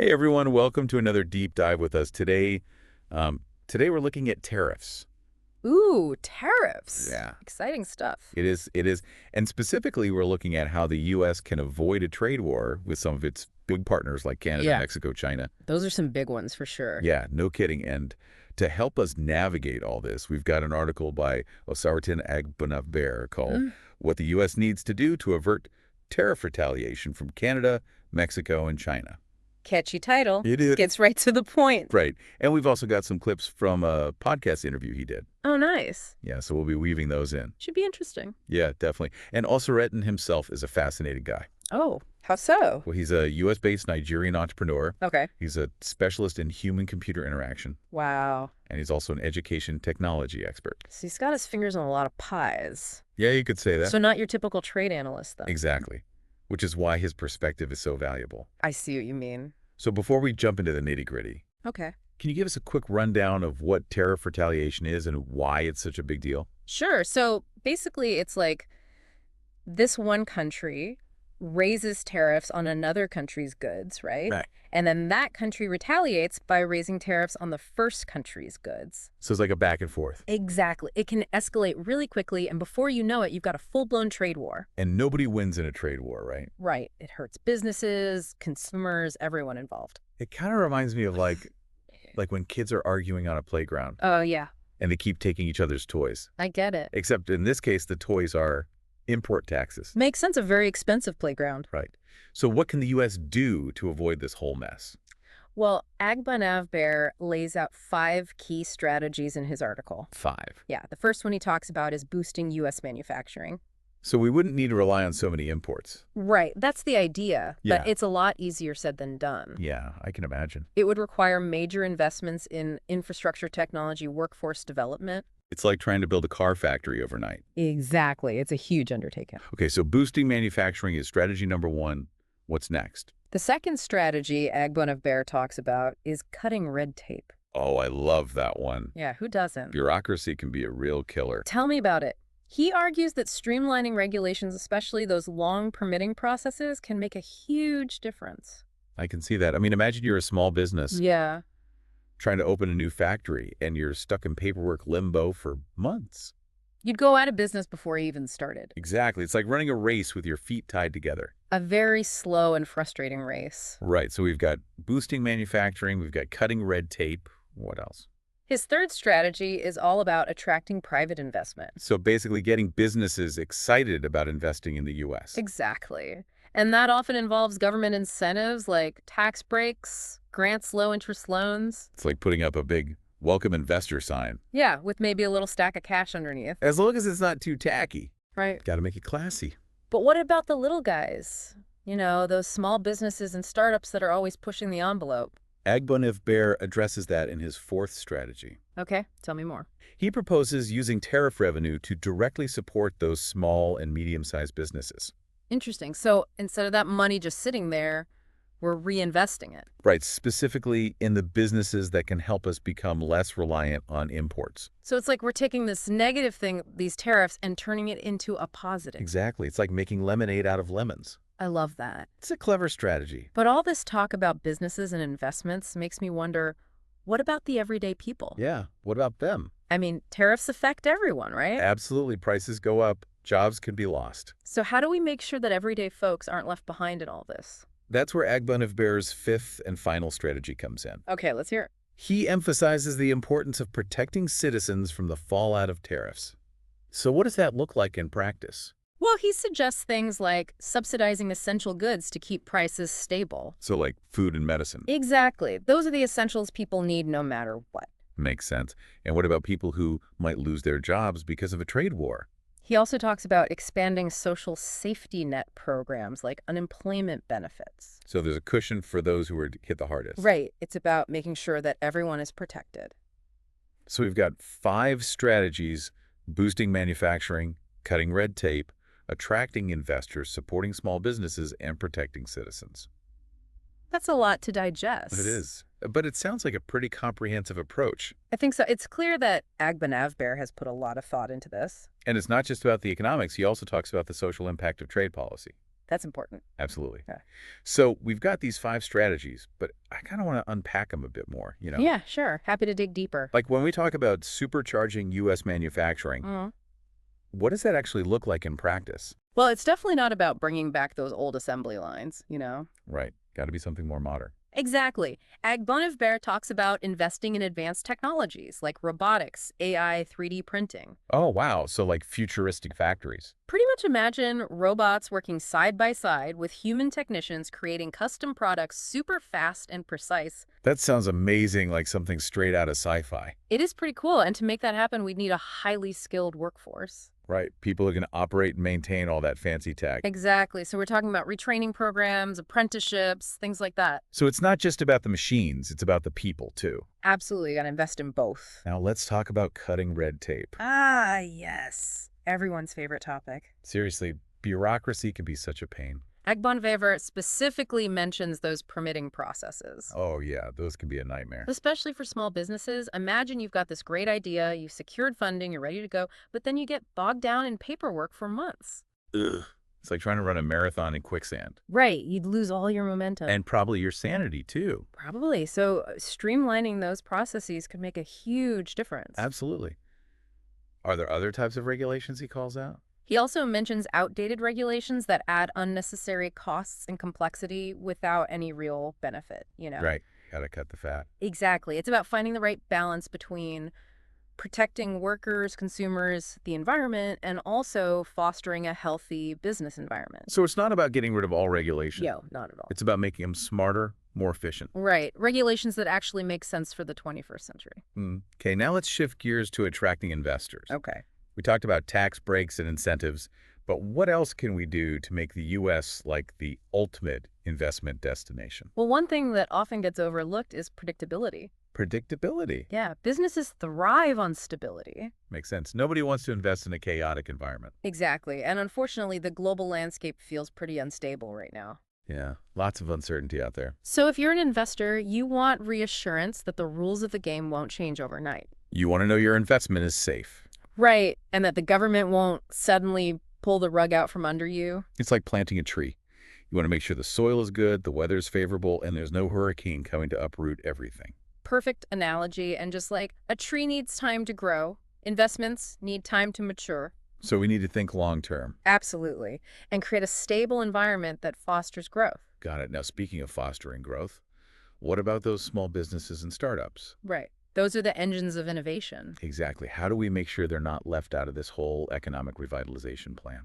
Hey everyone, welcome to another deep dive with us today. Today we're looking at tariffs. Ooh, tariffs. Yeah, Exciting stuff. it is, and specifically we're looking at how the U.S. can avoid a trade war with some of its big partners like Canada, Yeah, Mexico, China. those are some big ones for sure. Yeah, no kidding. And to help us navigate all this, we've got an article by Osaretin Agbonavbare called Mm, "What the U.S. Needs to Do to Avert Tariff Retaliation from Canada, Mexico, and China." Catchy title. It is. Gets right to the point. Right. And we've also got some clips from a podcast interview he did. Oh, nice. Yeah, so we'll be weaving those in. Should be interesting. Yeah, definitely. And Osaretin himself is a fascinating guy. Oh, how so? Well, he's a U.S.-based Nigerian entrepreneur. Okay. He's a specialist in human-computer interaction. Wow. And he's also an education technology expert. So he's got his fingers on a lot of pies. Yeah, you could say that. So not your typical trade analyst, then. Exactly. Which is why his perspective is so valuable. I see what you mean. So before we jump into the nitty-gritty, Okay. can you give us a quick rundown of what tariff retaliation is and why it's such a big deal? Sure. So basically, it's like this one country raises tariffs on another country's goods, right? Right. And then that country retaliates by raising tariffs on the first country's goods. So it's like a back and forth. Exactly. It can escalate really quickly, and before you know it, you've got a full-blown trade war. And nobody wins in a trade war, right? Right. It hurts businesses, consumers, everyone involved. It kind of reminds me of like when kids are arguing on a playground Oh, yeah. and they keep taking each other's toys. I get it. Except in this case, the toys are import taxes. Makes sense. A very expensive playground. Right. So what can the U.S. do to avoid this whole mess? Well, Agbonavbare lays out 5 key strategies in his article. 5. Yeah, the first one he talks about is boosting U.S. manufacturing. So we wouldn't need to rely on so many imports. Right, that's the idea, Yeah. but it's a lot easier said than done. Yeah, I can imagine. It would require major investments in infrastructure technology, workforce development. It's like trying to build a car factory overnight. Exactly, it's a huge undertaking. Okay, so boosting manufacturing is strategy number 1. What's next? The second strategy Agbonavbare talks about is cutting red tape. Oh, I love that one. Yeah, who doesn't? Bureaucracy can be a real killer. Tell me about it. He argues that streamlining regulations, especially those long permitting processes, can make a huge difference. I can see that. I mean, imagine you're a small business Yeah. trying to open a new factory and you're stuck in paperwork limbo for months. You'd go out of business before you even started. Exactly. It's like running a race with your feet tied together. A very slow and frustrating race. Right. So we've got boosting manufacturing, we've got cutting red tape. What else? His third strategy is all about attracting private investment. So basically getting businesses excited about investing in the U.S. Exactly. And that often involves government incentives like tax breaks, grants, low-interest loans. It's like putting up a big welcome investor sign. Yeah, with maybe a little stack of cash underneath. As long as it's not too tacky. Right. Got to make it classy. But what about the little guys? You know, those small businesses and startups that are always pushing the envelope. Agbonavbare addresses that in his 4th strategy. Okay, tell me more. He proposes using tariff revenue to directly support those small and medium-sized businesses. Interesting. So instead of that money just sitting there, we're reinvesting it. Right, specifically in the businesses that can help us become less reliant on imports. So it's like we're taking this negative thing, these tariffs, and turning it into a positive. Exactly. It's like making lemonade out of lemons. I love that. It's a clever strategy. But all this talk about businesses and investments makes me wonder, what about the everyday people? Yeah, what about them? I mean, tariffs affect everyone, right? Absolutely, prices go up, jobs can be lost. So how do we make sure that everyday folks aren't left behind in all this? That's where Agbonavbare's 5th and final strategy comes in. Okay, let's hear it. He emphasizes the importance of protecting citizens from the fallout of tariffs. So what does that look like in practice? Well, he suggests things like subsidizing essential goods to keep prices stable. So like food and medicine. Exactly. Those are the essentials people need no matter what. Makes sense. And what about people who might lose their jobs because of a trade war? He also talks about expanding social safety net programs like unemployment benefits. So there's a cushion for those who are hit the hardest. Right. It's about making sure that everyone is protected. So we've got 5 strategies: boosting manufacturing, cutting red tape, attracting investors, supporting small businesses, and protecting citizens. That's a lot to digest. It is. But it sounds like a pretty comprehensive approach. I think so. It's clear that Agbonavbare has put a lot of thought into this. And it's not just about the economics. He also talks about the social impact of trade policy. That's important. Absolutely. Yeah. So we've got these 5 strategies, but I kind of want to unpack them a bit more. Yeah, sure. Happy to dig deeper. Like when we talk about supercharging U.S. manufacturing, Mhm. what does that actually look like in practice? Well, it's definitely not about bringing back those old assembly lines. Right. Got to be something more modern. Exactly. Agbonavbare talks about investing in advanced technologies like robotics, AI, 3D printing. Oh, wow. So like futuristic factories. Pretty much imagine robots working side by side with human technicians creating custom products super fast and precise. That sounds amazing, like something straight out of sci-fi. It is pretty cool, and to make that happen, we'd need a highly skilled workforce. Right. People are going to operate and maintain all that fancy tech. Exactly. So we're talking about retraining programs, apprenticeships, things like that. So it's not just about the machines, it's about the people too. Absolutely, got to invest in both. Now let's talk about cutting red tape. Ah, yes. Everyone's favorite topic. Seriously, bureaucracy can be such a pain. Agbonavbare specifically mentions those permitting processes. Oh yeah, those can be a nightmare. Especially for small businesses, imagine you've got this great idea, you've secured funding, you're ready to go, but then you get bogged down in paperwork for months. Ugh. It's like trying to run a marathon in quicksand. Right, you'd lose all your momentum. And probably your sanity too. Probably. So streamlining those processes could make a huge difference. Absolutely. Are there other types of regulations he calls out? He also mentions outdated regulations that add unnecessary costs and complexity without any real benefit. Right. Gotta cut the fat. Exactly. It's about finding the right balance between protecting workers, consumers, the environment, and also fostering a healthy business environment. So it's not about getting rid of all regulation. Yo, not at all. It's about making them smarter, more efficient. Right. Regulations that actually make sense for the 21st century. Okay, now let's shift gears to attracting investors. Okay. We talked about tax breaks and incentives, but what else can we do to make the U.S. like the ultimate investment destination? Well, one thing that often gets overlooked is predictability. Predictability. Yeah, businesses thrive on stability. Makes sense. Nobody wants to invest in a chaotic environment. Exactly. And unfortunately, the global landscape feels pretty unstable right now. Yeah, lots of uncertainty out there. So if you're an investor, you want reassurance that the rules of the game won't change overnight. You want to know your investment is safe. Right. And that the government won't suddenly pull the rug out from under you. It's like planting a tree. You want to make sure the soil is good, the weather is favorable, and there's no hurricane coming to uproot everything. Perfect analogy. And just like a tree needs time to grow, investments need time to mature. So we need to think long term. Absolutely. And create a stable environment that fosters growth. Got it. Now, speaking of fostering growth, what about those small businesses and startups? Right. Those are the engines of innovation. Exactly. How do we make sure they're not left out of this whole economic revitalization plan?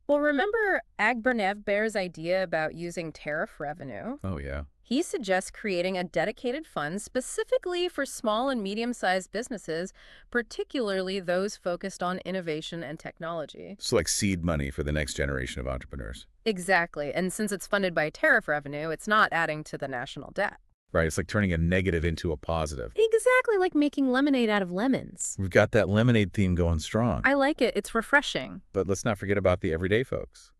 Well, remember Agbonavbare's idea about using tariff revenue? Oh, yeah. He suggests creating a dedicated fund specifically for small and medium-sized businesses, particularly those focused on innovation and technology. So like seed money for the next generation of entrepreneurs. Exactly. And since it's funded by tariff revenue, it's not adding to the national debt. Right. It's like turning a negative into a positive. Exactly like making lemonade out of lemons. We've got that lemonade theme going strong. I like it. It's refreshing. But let's not forget about the everyday folks.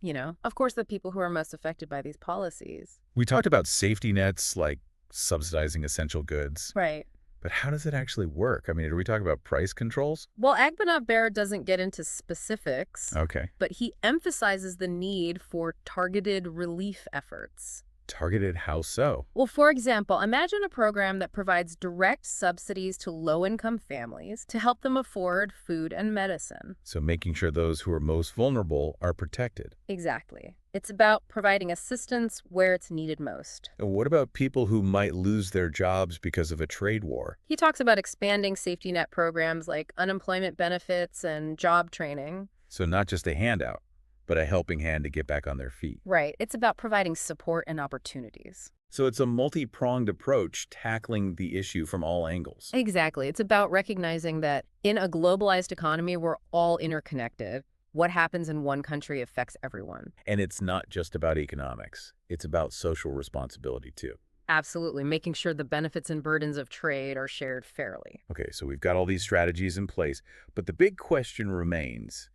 Of course, the people who are most affected by these policies. We talked about safety nets, like subsidizing essential goods. Right. But how does it actually work? I mean, are we talking about price controls? Well, Agbonavbare doesn't get into specifics, Okay. but he emphasizes the need for targeted relief efforts. Targeted how so? Well, for example, imagine a program that provides direct subsidies to low-income families to help them afford food and medicine. So making sure those who are most vulnerable are protected. Exactly. It's about providing assistance where it's needed most. And what about people who might lose their jobs because of a trade war? He talks about expanding safety net programs like unemployment benefits and job training. So not just a handout, but a helping hand to get back on their feet. Right. It's about providing support and opportunities. So it's a multi-pronged approach tackling the issue from all angles. Exactly. It's about recognizing that in a globalized economy, we're all interconnected. What happens in one country affects everyone. And it's not just about economics. It's about social responsibility too. Absolutely. Making sure the benefits and burdens of trade are shared fairly. Okay, so we've got all these strategies in place, but the big question remains,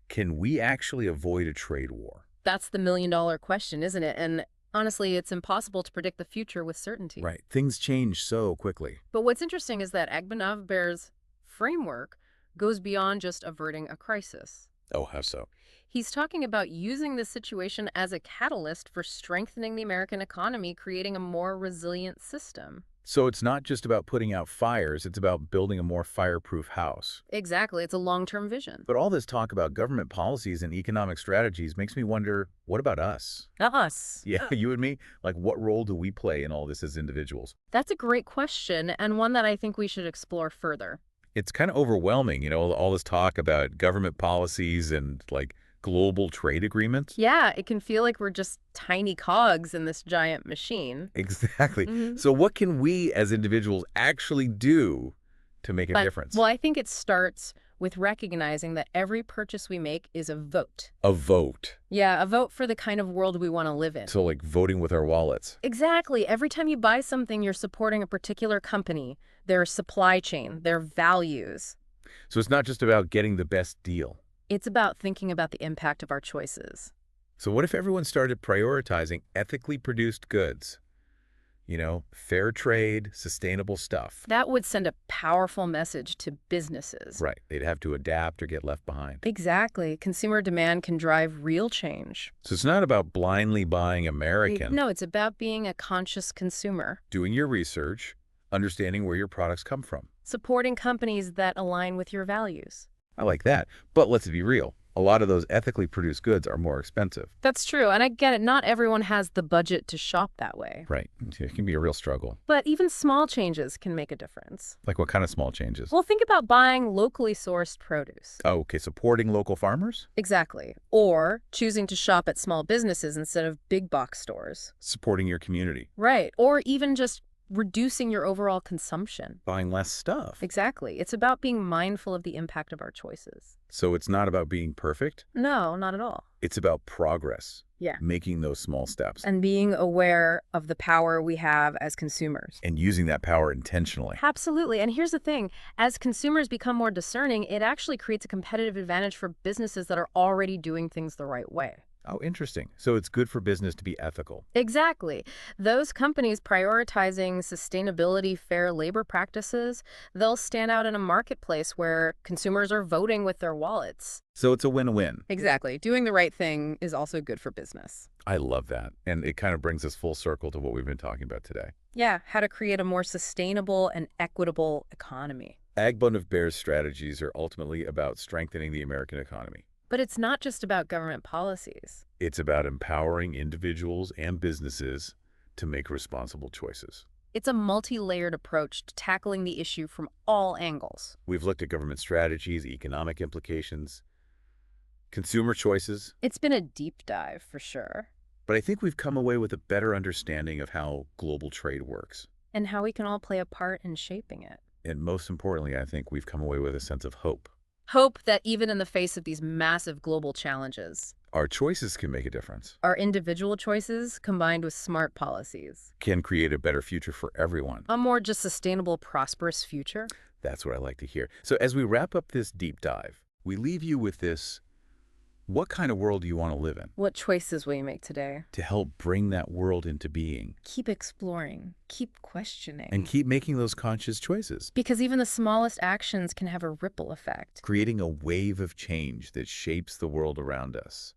can we actually avoid a trade war? That's the million-dollar question, isn't it? And honestly, it's impossible to predict the future with certainty. Right. Things change so quickly. But what's interesting is that Agbonavbare's framework goes beyond just averting a crisis. Oh, how so? He's talking about using this situation as a catalyst for strengthening the American economy, creating a more resilient system. So it's not just about putting out fires, it's about building a more fireproof house. Exactly. It's a long-term vision. But all this talk about government policies and economic strategies makes me wonder, what about us? Us. Yeah, you and me? Like, what role do we play in all this as individuals? That's a great question, and one that I think we should explore further. It's kind of overwhelming, all this talk about government policies and, like, global trade agreements. Yeah, it can feel like we're just tiny cogs in this giant machine. Exactly. hmm So what can we as individuals actually do to make a difference? Well, I think it starts with recognizing that every purchase we make is a vote. A vote. Yeah, a vote for the kind of world we want to live in. So, like, voting with our wallets. Exactly. Every time you buy something, you're supporting a particular company, their supply chain, their values. So it's not just about getting the best deal. It's about thinking about the impact of our choices. So what if everyone started prioritizing ethically produced goods? Fair trade, sustainable stuff. That would send a powerful message to businesses. Right. They'd have to adapt or get left behind. Exactly. Consumer demand can drive real change. So it's not about blindly buying American. No, it's about being a conscious consumer. Doing your research, understanding where your products come from. Supporting companies that align with your values. I like that. But let's be real. A lot of those ethically produced goods are more expensive. That's true, and I get it. Not everyone has the budget to shop that way. Right. It can be a real struggle. But even small changes can make a difference. Like what kind of small changes? Well, think about buying locally sourced produce. Oh, okay. Supporting local farmers? Exactly. Or choosing to shop at small businesses instead of big box stores. Supporting your community. Right. Or even just reducing your overall consumption. Buying less stuff. Exactly. It's about being mindful of the impact of our choices. So it's not about being perfect. No, not at all. It's about progress. Yeah. Making those small steps. And being aware of the power we have as consumers. And using that power intentionally. Absolutely. And here's the thing. As consumers become more discerning, it actually creates a competitive advantage for businesses that are already doing things the right way. Oh, interesting. So it's good for business to be ethical. Exactly. Those companies prioritizing sustainability, fair labor practices, they'll stand out in a marketplace where consumers are voting with their wallets. So it's a win-win. Exactly. Doing the right thing is also good for business. I love that. And it kind of brings us full circle to what we've been talking about today. Yeah, how to create a more sustainable and equitable economy. Agbonavbare's strategies are ultimately about strengthening the American economy. But it's not just about government policies. It's about empowering individuals and businesses to make responsible choices. It's a multi-layered approach to tackling the issue from all angles. We've looked at government strategies, economic implications, consumer choices, It's been a deep dive, for sure. but I think we've come away with a better understanding of how global trade works. And how we can all play a part in shaping it. And most importantly, I think we've come away with a sense of hope. Hope that even in the face of these massive global challenges, Our choices can make a difference, our individual choices combined with smart policies, can create a better future for everyone. a more just sustainable, prosperous future. That's what I like to hear. So as we wrap up this deep dive, we leave you with this: what kind of world do you want to live in? What choices will you make today? To help bring that world into being Keep exploring, keep questioning. and keep making those conscious choices, Because even the smallest actions can have a ripple effect. creating a wave of change that shapes the world around us.